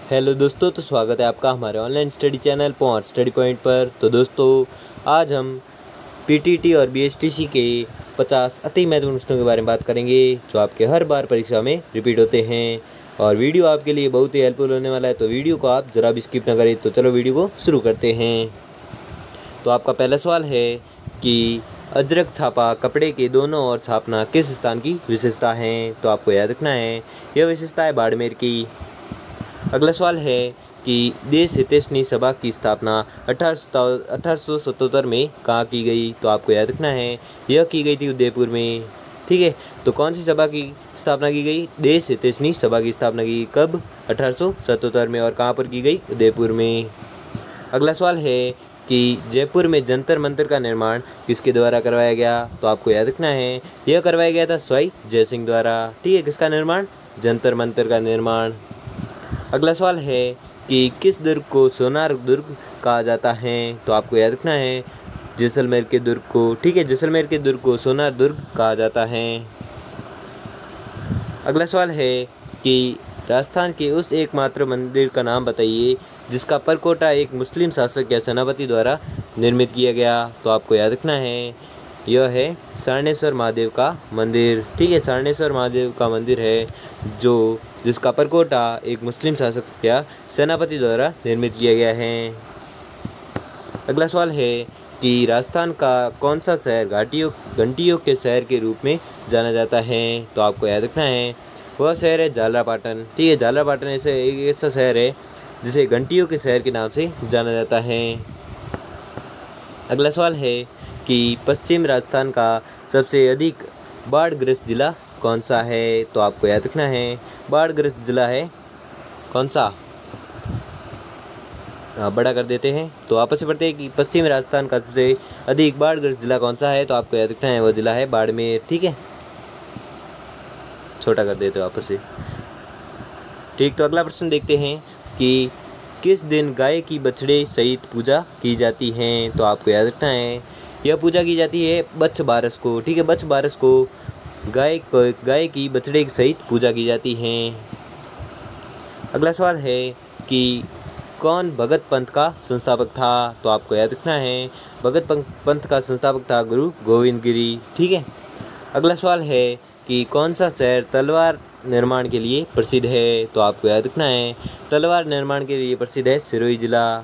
Hello दोस्तों, तो स्वागत है आपका हमारे online study channel point study point पर। तो दोस्तों, आज हम पीटीटी और बीएसटीसी के 50 अति महत्वपूर्ण प्रश्नों के बारे में बात करेंगे जो आपके हर बार परीक्षा में रिपीट होते हैं। और वीडियो आपके लिए बहुत ही हेल्पफुल होने वाला है, तो वीडियो को आप ज़रा भी स्किप ना करें। तो चलो वीडियो को शुरू करते हैं। तो आपका पहला सवाल है कि अजरक छापा कपड़े के दोनों ओर छापना किस स्थान की विशेषता है। तो आपको याद रखना है, यह विशेषता है बाड़मेर की। अगला सवाल है कि देश हितैषणी सभा की स्थापना 1877 में कहाँ की गई। तो आपको याद रखना है, यह की गई थी उदयपुर में। ठीक है, तो कौन सी सभा की स्थापना की गई? देश हितैषणी सभा की स्थापना की कब? 1877 में। और कहाँ पर की गई? उदयपुर में। अगला सवाल है कि जयपुर में जंतर मंतर का निर्माण किसके द्वारा करवाया गया। तो आपको याद रखना है, यह करवाया गया था सवाई जय सिंह द्वारा। ठीक है, किसका निर्माण? जंतर मंतर का निर्माण। अगला सवाल है कि किस दुर्ग को सोनार दुर्ग कहा जाता है। तो आपको याद रखना है, जैसलमेर के दुर्ग को। ठीक है, जैसलमेर के दुर्ग को सोनार दुर्ग कहा जाता है। अगला सवाल है कि राजस्थान के उस एकमात्र मंदिर का नाम बताइए जिसका परकोटा एक मुस्लिम शासक या सेनापति द्वारा निर्मित किया गया। तो आपको याद रखना है, यह है सारनेश्वर महादेव का मंदिर। ठीक है, सारनेश्वर महादेव का मंदिर है जिसका परकोटा एक मुस्लिम शासक या सेनापति द्वारा निर्मित किया गया है। अगला सवाल है कि राजस्थान का कौन सा शहर घंटियों के शहर के रूप में जाना जाता है। तो आपको याद रखना है, वह शहर है झालरापाटन। ठीक है, झालरापाटन एक ऐसा शहर है जिसे घंटियों के शहर के नाम से जाना जाता है। अगला सवाल है कि पश्चिम राजस्थान का सबसे अधिक बाढ़ग्रस्त जिला कौन सा है। तो आपको याद रखना है, बाढ़ग्रस्त जिला है कौन सा? बड़ा कर देते हैं, तो आपस में पढ़ते हैं कि पश्चिम राजस्थान का सबसे अधिक बाढ़ग्रस्त जिला कौन सा है। तो आपको याद रखना है, वो जिला है बाड़मेर। ठीक है, छोटा कर देते हो आपस से। ठीक, तो अगला प्रश्न देखते हैं कि किस दिन गाय की बछड़े सहित पूजा की जाती है। तो आपको याद रखना है, यह पूजा की जाती है बच्छ बारस को। ठीक है, बच्छ बारस को गाय की बछड़े सहित पूजा की जाती है। अगला सवाल है कि कौन भगत पंथ का संस्थापक था। तो आपको याद रखना है, भगत पंथ का संस्थापक था गुरु गोविंद गिरी। ठीक है, अगला सवाल है कि कौन सा शहर तलवार निर्माण के लिए प्रसिद्ध है। तो आपको याद रखना है, तलवार निर्माण के लिए प्रसिद्ध है सिरोही जिला।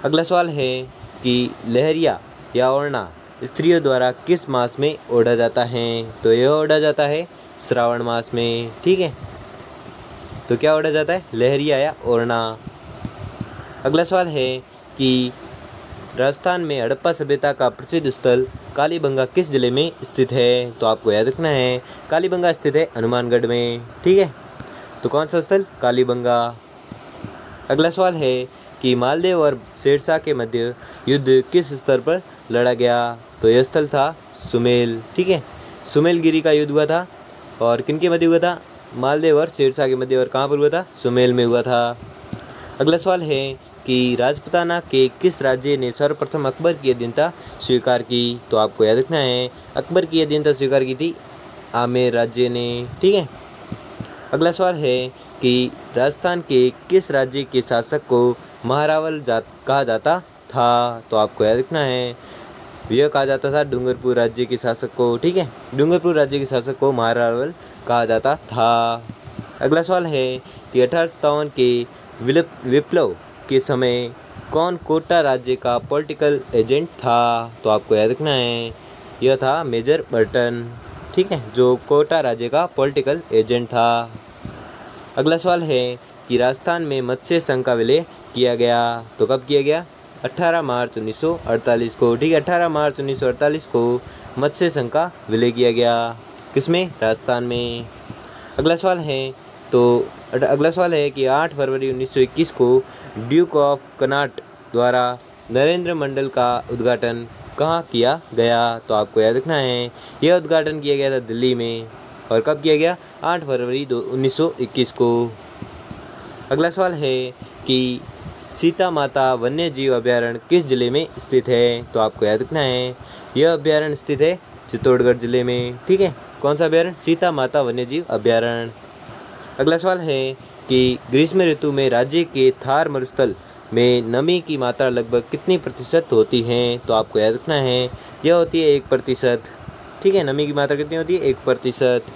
अगला सवाल है कि लहरिया या ओढ़ना स्त्रियों द्वारा किस मास में ओढ़ा जाता है। तो यह ओढ़ा जाता है श्रावण मास में। ठीक है, तो क्या ओढ़ा जाता है? लहरिया या ओढ़ना। अगला सवाल है कि राजस्थान में हड़प्पा सभ्यता का प्रसिद्ध स्थल कालीबंगा किस जिले में स्थित है। तो आपको याद रखना है, कालीबंगा स्थित है हनुमानगढ़ में। ठीक है, तो कौन सा स्थल? कालीबंगा। अगला सवाल है कि मालदेव और शेरशाह के मध्य युद्ध किस स्तर पर लड़ा गया। तो यह स्थल था सुमेल। ठीक है, सुमेलगिरी का युद्ध हुआ था। और किनके मध्य हुआ था? मालदेव और शेरशाह के मध्य। और कहाँ पर हुआ था? सुमेल में हुआ था। अगला सवाल है कि राजपूताना के किस राज्य ने सर्वप्रथम अकबर की अधीनता स्वीकार की। तो आपको याद रखना है, अकबर की अधीनता स्वीकार की थी आमेर राज्य ने। ठीक है, अगला सवाल है कि राजस्थान के किस राज्य के शासक को महारावल कहा जाता था। तो आपको याद रखना है, यह कहा जाता था डूंगरपुर राज्य के शासक को। ठीक है, डूंगरपुर राज्य के शासक को महारावल कहा जाता था। अगला सवाल है कि 1857 के विप्लव के समय कौन कोटा राज्य का पॉलिटिकल एजेंट था। तो आपको याद रखना है, यह था मेजर बर्टन। ठीक है, जो कोटा राज्य का पॉलिटिकल एजेंट था। अगला सवाल है कि राजस्थान में मत्स्य संघ का विलय किया गया। तो कब किया गया? 18 मार्च 1948 को। ठीक है, 18 मार्च 1948 को मत्स्य संघ का विलय किया गया। किसमें? राजस्थान में। अगला सवाल है कि 8 फरवरी 1921 को ड्यूक ऑफ कनाट द्वारा नरेंद्र मंडल का उद्घाटन कहाँ किया गया। तो आपको याद रखना है, यह उद्घाटन किया गया था दिल्ली में। और कब किया गया? 8 फरवरी 1921 को। अगला सवाल है कि सीता माता वन्य जीव अभ्यारण्य किस जिले में स्थित है। तो आपको याद रखना है, यह अभ्यारण्य स्थित है चित्तौड़गढ़ जिले में। ठीक है, कौन सा अभ्यारण्य? सीता माता वन्य जीव अभ्यारण्य। अगला सवाल है कि ग्रीष्म ऋतु में राज्य के थार मरुस्थल में नमी की मात्रा लगभग कितनी प्रतिशत होती है? तो आपको याद रखना है, यह होती है 1%। ठीक है, नमी की मात्रा कितनी होती है? 1%।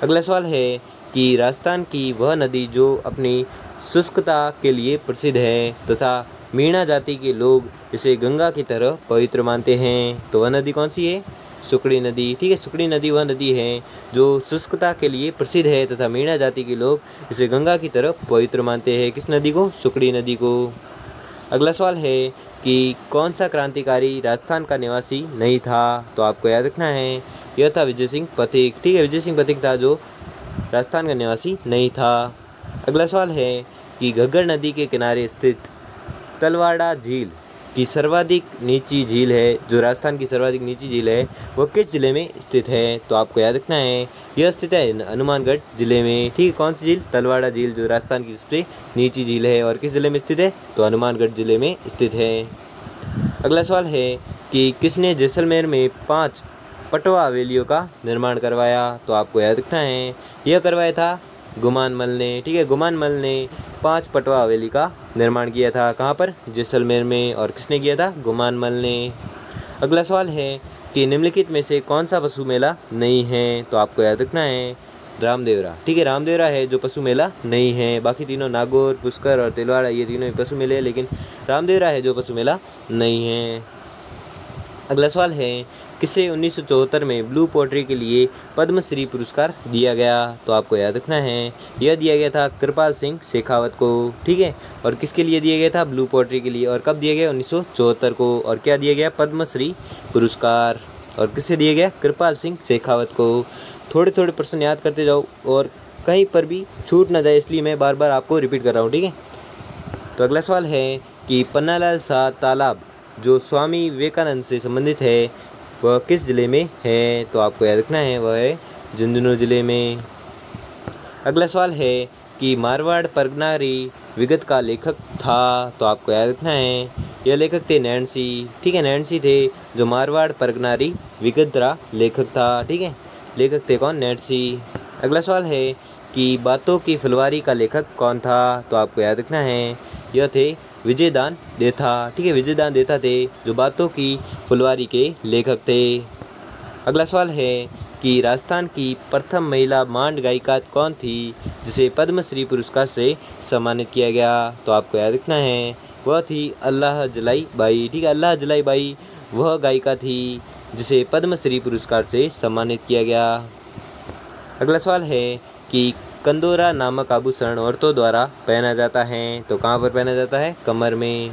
अगला सवाल है कि राजस्थान की वह नदी जो अपनी शुष्कता के लिए प्रसिद्ध है तथा मीणा जाति के लोग इसे गंगा की तरह पवित्र मानते हैं, तो वह नदी कौन सी है? सुकड़ी नदी। ठीक है, सुकड़ी नदी वह नदी है जो शुष्कता के लिए प्रसिद्ध है तथा मीणा जाति के लोग इसे गंगा की तरह पवित्र मानते हैं। किस नदी को? सुकड़ी नदी को। अगला सवाल है कि कौन सा क्रांतिकारी राजस्थान का निवासी नहीं था? तो आपको याद रखना है, यह था विजय सिंह पथिक। ठीक है, विजय सिंह पथिक था जो राजस्थान का निवासी नहीं था। अगला सवाल है कि घग्गर नदी के किनारे स्थित तलवाड़ा झील की सर्वाधिक नीची झील है, जो राजस्थान की सर्वाधिक नीची झील है, वह किस जिले में स्थित है? तो आपको याद रखना है, यह स्थित है हनुमानगढ़ जिले में। ठीक है, कौन सी झील? तलवाड़ा झील, जो राजस्थान की सबसे नीची झील है और किस जिले में स्थित है? तो हनुमानगढ़ जिले में स्थित है। अगला सवाल है कि किसने जैसलमेर में 5 पटवा हवेलियों का निर्माण करवाया? तो आपको याद रखना है, यह करवाया था गुमान मल ने। ठीक है, गुमान मल ने 5 पटवा हवेली का निर्माण किया था। कहाँ पर? जैसलमेर में। और किसने किया था? गुमान मल ने। अगला सवाल है कि निम्नलिखित में से कौन सा पशु मेला नहीं है? तो आपको याद रखना है, रामदेवरा। ठीक है, रामदेवरा है जो पशु मेला नहीं है। बाकी तीनों नागौर, पुष्कर और तिलवाड़ा ये तीनों ही पशु मेले हैं, लेकिन रामदेवरा है जो पशु मेला नहीं है। अगला सवाल है किसे 1974 में ब्लू पोट्री के लिए पद्मश्री पुरस्कार दिया गया? तो आपको याद रखना है, यह दिया गया था कृपाल सिंह शेखावत को। ठीक है, और किसके लिए दिया गया था? ब्लू पोट्री के लिए। और कब दिया गया? 1974 को। और क्या दिया गया? पद्मश्री पुरस्कार। और किससे दिया गया? कृपाल सिंह शेखावत को। थोड़े थोड़े प्रश्न याद करते जाओ और कहीं पर भी छूट ना जाए, इसलिए मैं बार बार आपको रिपीट कर रहा हूँ। ठीक है, तो अगला सवाल है कि पन्नालाल शाह तालाब जो स्वामी विवेकानंद से संबंधित है वह किस जिले में है? तो आपको याद रखना है, वह है झुंझुनू जिले में। अगला सवाल है कि मारवाड़ परगनारी विगत का लेखक था? तो आपको याद रखना है, यह लेखक थे नैन सिंह। ठीक है, नैन सिंह थे जो मारवाड़ परगनारी विगत का लेखक था। ठीक है, लेखक थे कौन? नैन सिंह। अगला सवाल है कि बातों की फुलवारी का लेखक कौन था? तो आपको याद रखना है, यह थे विजयदान देथा। ठीक है, विजयदान देथा थे जो बातों की फुलवारी के लेखक थे। अगला सवाल है कि राजस्थान की प्रथम महिला मांड गायिका कौन थी जिसे पद्मश्री पुरस्कार से सम्मानित किया गया? तो आपको याद रखना है, वह थी अल्लाह जलाई बाई। ठीक है, अल्लाह जलाई बाई वह गायिका थी जिसे पद्मश्री पुरस्कार से सम्मानित किया गया। अगला सवाल है कि कंदोरा नामक आभूषण औरतों द्वारा पहना जाता है, तो कहाँ पर पहना जाता है? कमर में।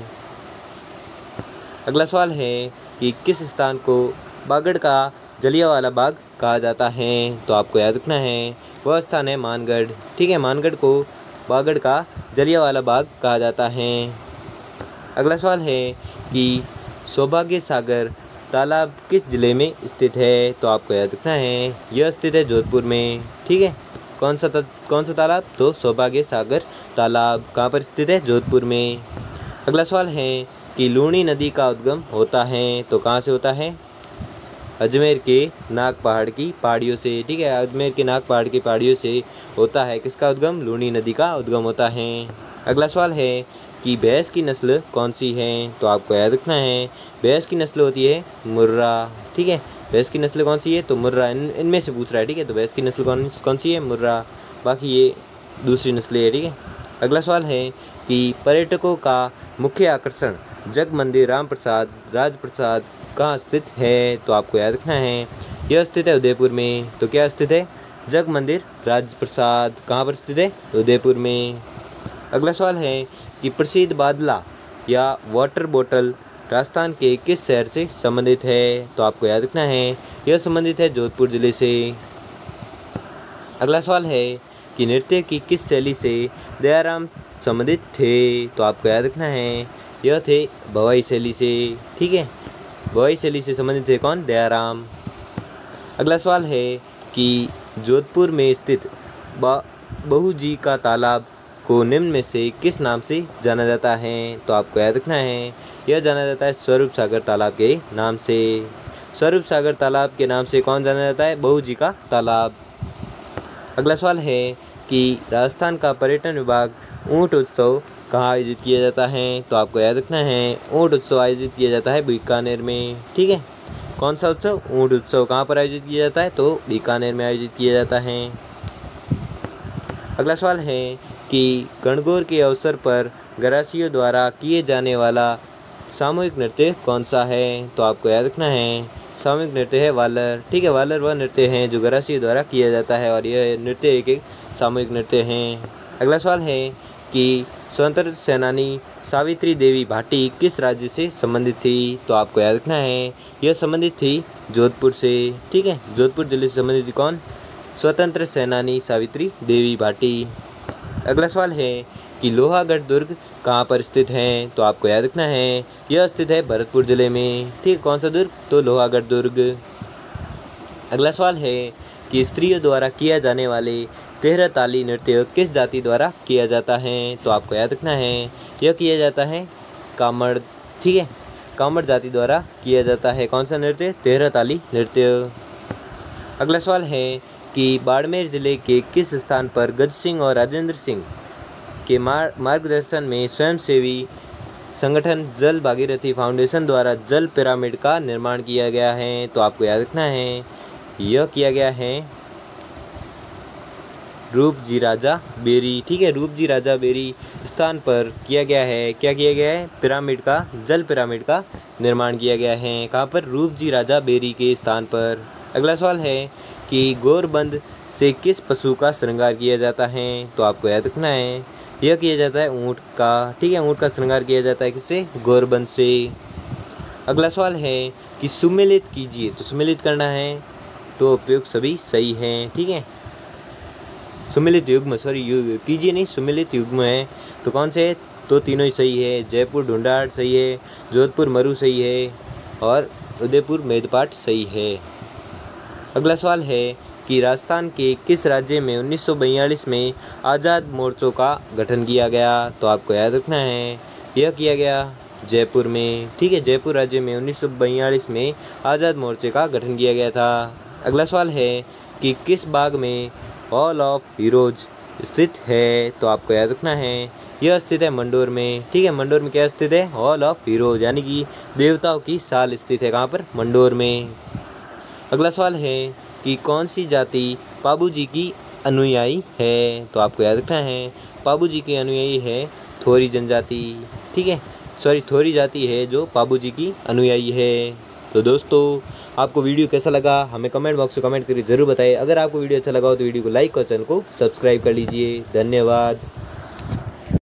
अगला सवाल है कि किस स्थान को बागड़ का जलियांवाला बाग कहा जाता है? तो आपको याद रखना है, वह स्थान है मानगढ़। ठीक है, मानगढ़ को बागड़ का जलियांवाला बाग कहा जाता है। अगला सवाल है कि सौभाग्य सागर तालाब किस जिले में स्थित है? तो आपको याद रखना है, यह स्थित है जोधपुर में। ठीक है, कौन सा तालाब? तो सौभाग्य सागर तालाब। कहाँ पर स्थित है? जोधपुर में। अगला सवाल है कि लूणी नदी का उद्गम होता है, तो कहाँ से होता है? अजमेर के नाग पहाड़ की पहाड़ियों से। ठीक है, अजमेर के नाग पहाड़ की पहाड़ियों से होता है किसका उद्गम? लूणी नदी का उद्गम होता है। अगला सवाल है कि भैंस की नस्ल कौन सी है? तो आपको याद रखना है, भैंस की नस्ल होती है मुर्रा। ठीक है, भैंस की नस्ल कौन सी है? तो मुर्रा। इनमें से पूछ रहा है। ठीक है, तो भैंस की नस्ल कौन सी है? मुर्रा। बाकी ये दूसरी नस्लें है। ठीक है, अगला सवाल है कि पर्यटकों का मुख्य आकर्षण जग मंदिर रामप्रसाद राजप्रसाद कहाँ स्थित है? तो आपको याद रखना है, यह स्थित है उदयपुर में। तो क्या स्थित है? जग मंदिर राजप्रसाद। कहाँ पर स्थित है? उदयपुर में। अगला सवाल है कि प्रसिद्ध बादला या वाटर बोतल राजस्थान के किस शहर से संबंधित है? तो आपको याद रखना है, यह संबंधित है जोधपुर जिले से। अगला सवाल है कि नृत्य की किस शैली से दयाराम संबंधित थे? तो आपको याद रखना है, यह थे भवाई शैली से। ठीक है, भवाई शैली से संबंधित थे कौन? दयाराम। अगला सवाल है कि जोधपुर में स्थित बहूजी का तालाब को निम्न में से किस नाम से जाना जाता है? तो आपको याद रखना है, यह जाना जाता है स्वरूप सागर तालाब के नाम से। स्वरूप सागर तालाब के नाम से कौन जाना जाता है? बहूजी का तालाब। अगला सवाल है कि राजस्थान का पर्यटन विभाग ऊँट उत्सव कहाँ आयोजित किया जाता है? तो आपको याद रखना है ऊँट उत्सव आयोजित किया जाता है बीकानेर में। ठीक है, कौन सा उत्सव? ऊँट उत्सव कहाँ पर आयोजित किया जाता है? तो बीकानेर में आयोजित किया जाता है। अगला सवाल है कि गणगौर के अवसर पर गरासियों द्वारा किए जाने वाला सामूहिक नृत्य कौन सा है? तो आपको याद रखना है सामूहिक नृत्य है वालर। ठीक है, वालर वह नृत्य हैं जो गरासियों द्वारा किया जाता है और यह नृत्य एक सामूहिक नृत्य हैं। अगला सवाल है कि स्वतंत्रता सेनानी सावित्री देवी भाटी किस राज्य से संबंधित थी? तो आपको याद रखना है यह संबंधित थी जोधपुर से। ठीक है, जोधपुर जिले से संबंधित थी कौन? स्वतंत्र सेनानी सावित्री देवी भाटी। अगला सवाल है कि लोहागढ़ दुर्ग कहाँ पर स्थित है? तो आपको याद रखना है यह स्थित है भरतपुर जिले में। ठीक, कौन सा दुर्ग? तो लोहागढ़ दुर्ग। अगला सवाल है कि स्त्रियों द्वारा किया जाने वाले 13 ताली नृत्य किस जाति द्वारा किया जाता है? तो आपको याद रखना है यह किया जाता है कामड़। ठीक है, कामड़ जाति द्वारा किया जाता है कौन सा नृत्य? 13 ताली नृत्य। अगला सवाल है कि बाड़मेर जिले के किस स्थान पर गज सिंह और राजेंद्र सिंह के मार्गदर्शन में स्वयंसेवी संगठन जल भागीरथी फाउंडेशन द्वारा जल पिरामिड का निर्माण किया गया है? तो आपको याद रखना है यह किया गया है रूपजी राजा बेरी। ठीक है, रूपजी राजा बेरी स्थान पर किया गया है। क्या किया गया है? पिरामिड का, जल पिरामिड का निर्माण किया गया है। कहाँ पर? रूपजी राजा बेरी के स्थान पर। अगला सवाल है कि गौरबंद से किस पशु का श्रृंगार किया जाता है? तो आपको याद रखना है यह किया जाता है ऊँट का। ठीक है, ऊँट का श्रृंगार किया जाता है किससे? गौरबंद से। अगला सवाल है कि सुमेलित कीजिए, तो सुमेलित करना है तो उपयुक्त सभी सही हैं। ठीक है, सुमेलित युग्म, सॉरी कीजिए नहीं, सुमेलित युग्म है तो कौन से है? तो तीनों ही सही है। जयपुर ढूंढाड़ सही है, जोधपुर मरु सही है और उदयपुर मेदपाट सही है। अगला सवाल है कि राजस्थान के किस राज्य में 1942 में आज़ाद मोर्चों का गठन किया गया? तो आपको याद रखना है यह किया गया जयपुर में। ठीक है, जयपुर राज्य में 1942 में आज़ाद मोर्चे का गठन किया गया था। अगला सवाल है कि किस बाग में हॉल ऑफ हीरोज स्थित है? तो आपको याद रखना है यह स्थित है मंडोर में। ठीक है, मंडोर में क्या स्थित है? हॉल ऑफ हीरोज, यानी कि देवताओं की साल स्थित है। कहाँ पर? मंडोर में। अगला सवाल है कि कौन सी जाति पाबूजी की अनुयायी है? तो आपको याद रखना है पाबूजी की अनुयायी है थोरी जनजाति। ठीक है, सॉरी थोरी जाति है जो पाबूजी की अनुयायी है। तो दोस्तों, आपको वीडियो कैसा लगा हमें कमेंट बॉक्स में कमेंट करके ज़रूर बताएं। अगर आपको वीडियो अच्छा लगा हो तो वीडियो को लाइक और चैनल को सब्सक्राइब कर लीजिए। धन्यवाद।